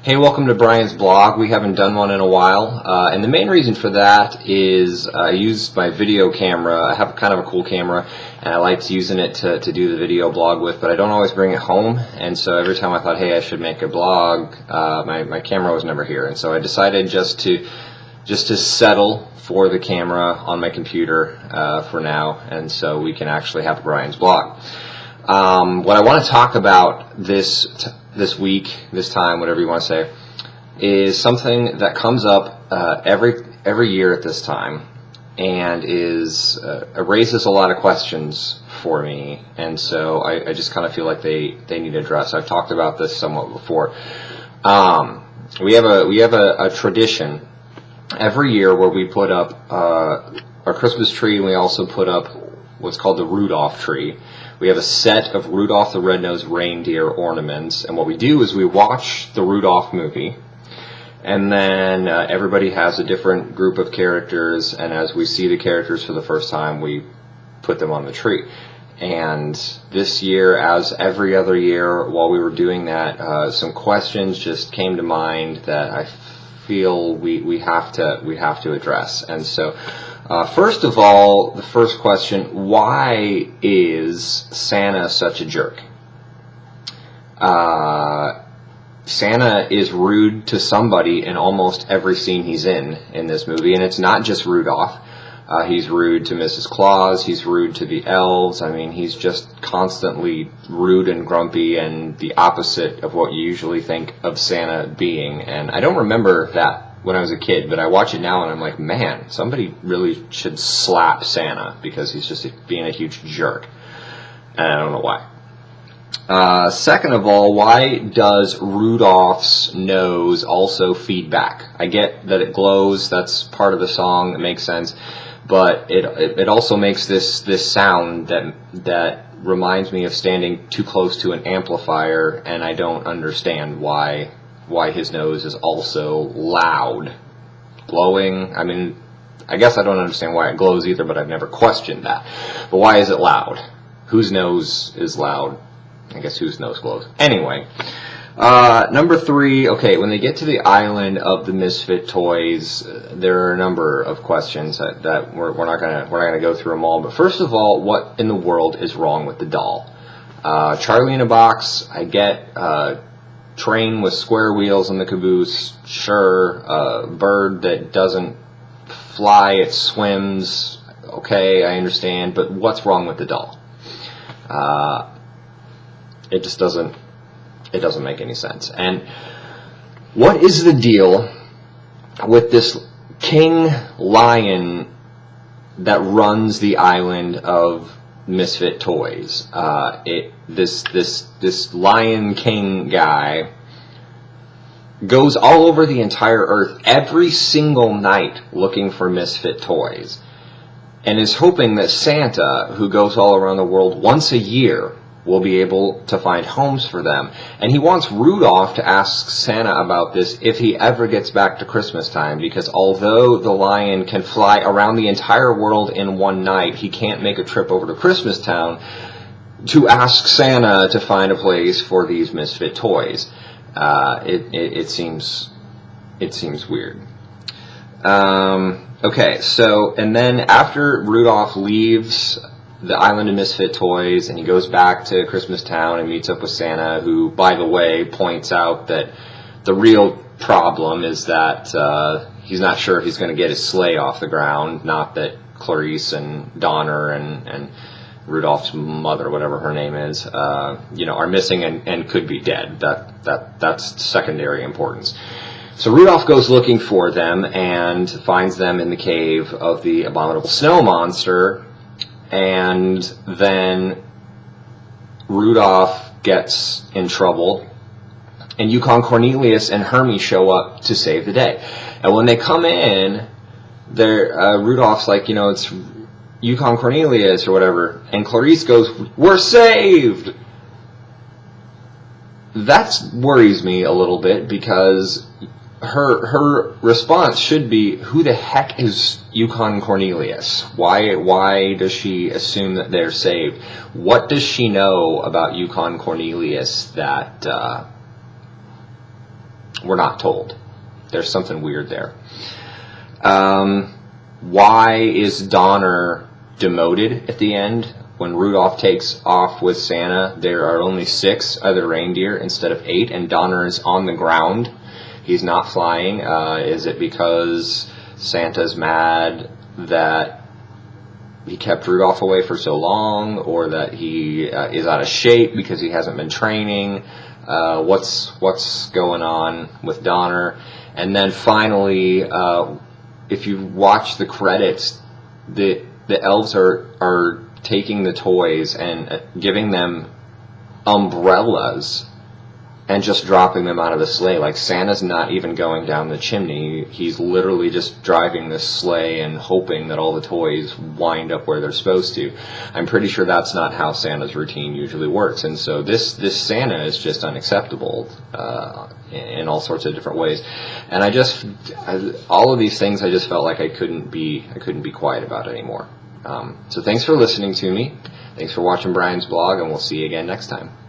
Hey, welcome to Brian's blog. We haven't done one in a while, and the main reason for that is I use my video camera. I have kind of a cool camera, and I like using it to do the video blog with, but I don't always bring it home, and so every time I thought, hey, I should make a blog, my camera was never here, and so I decided just to settle for the camera on my computer for now, and so we can actually have Brian's blog. What I want to talk about this week, this time, whatever you want to say, is something that comes up every year at this time, and raises a lot of questions for me, and so I just kind of feel like they need address. I've talked about this somewhat before. We have a tradition every year where we put up our Christmas tree, and we also put up what's called the Rudolph Tree. We have a set of Rudolph the Red-Nosed Reindeer ornaments, and what we do is we watch the Rudolph movie, and then everybody has a different group of characters, and as we see the characters for the first time, we put them on the tree. And this year, as every other year, while we were doing that, some questions just came to mind that I feel we have to address. And so first of all, the first question, why is Santa such a jerk? Santa is rude to somebody in almost every scene he's in this movie, and it's not just Rudolph. He's rude to Mrs. Claus, he's rude to the elves. I mean, he's just constantly rude and grumpy and the opposite of what you usually think of Santa being. And I don't remember that when I was a kid, but I watch it now and I'm like, man, somebody really should slap Santa because he's just being a huge jerk. And I don't know why. Second of all, why does Rudolph's nose also feed back? I get that it glows, that's part of the song, it makes sense, but it also makes this sound that reminds me of standing too close to an amplifier, and I don't understand why his nose is also loud. Glowing, I mean, I guess I don't understand why it glows either, but I've never questioned that. But why is it loud? Whose nose is loud? I guess whose nose glows. Anyway, number 3, okay, when they get to the island of the Misfit toys, there are a number of questions that we're not gonna go through them all. But first of all, what in the world is wrong with the doll? Charlie in a box, I get. Train with square wheels on the caboose, sure. Bird that doesn't fly, it swims, okay, I understand, but what's wrong with the doll? It just doesn't make any sense. And what is the deal with this king lion that runs the island of Misfit toys? This Lion King guy goes all over the entire earth every single night looking for Misfit toys, and is hoping that Santa, who goes all around the world once a year, will be able to find homes for them. And he wants Rudolph to ask Santa about this if he ever gets back to Christmas time, because although the lion can fly around the entire world in one night, he can't make a trip over to Christmas Town to ask Santa to find a place for these Misfit toys. It seems weird. Okay, so, and then after Rudolph leaves the island of Misfit toys and he goes back to Christmas Town and meets up with Santa, who, by the way, points out that the real problem is that he's not sure if he's going to get his sleigh off the ground, not that Clarice and Donner and Rudolph's mother, whatever her name is, are missing and could be dead. That's secondary importance. So Rudolph goes looking for them and finds them in the cave of the abominable snow monster, and then Rudolph gets in trouble, and Yukon Cornelius and Hermie show up to save the day. And when they come in, Rudolph's like, it's Yukon Cornelius or whatever, and Clarice goes, "We're saved!" That worries me a little bit, because her response should be, who the heck is Yukon Cornelius? Why does she assume that they're saved? What does she know about Yukon Cornelius that We're not told. There's something weird there. Why is Donner demoted at the end? When Rudolph takes off with Santa, there are only 6 other reindeer instead of 8, and Donner is on the ground. He's not flying. Is it because Santa's mad that he kept Rudolph away for so long, or that he is out of shape because he hasn't been training? What's going on with Donner? And then finally, if you watch the credits, the elves are taking the toys and giving them umbrellas and just dropping them out of the sleigh. Like, Santa's not even going down the chimney. He's literally just driving this sleigh and hoping that all the toys wind up where they're supposed to. I'm pretty sure that's not how Santa's routine usually works. And so this Santa is just unacceptable in all sorts of different ways. And all of these things, I just felt like I couldn't be quiet about anymore. So thanks for listening to me. Thanks for watching Brian's blog, and we'll see you again next time.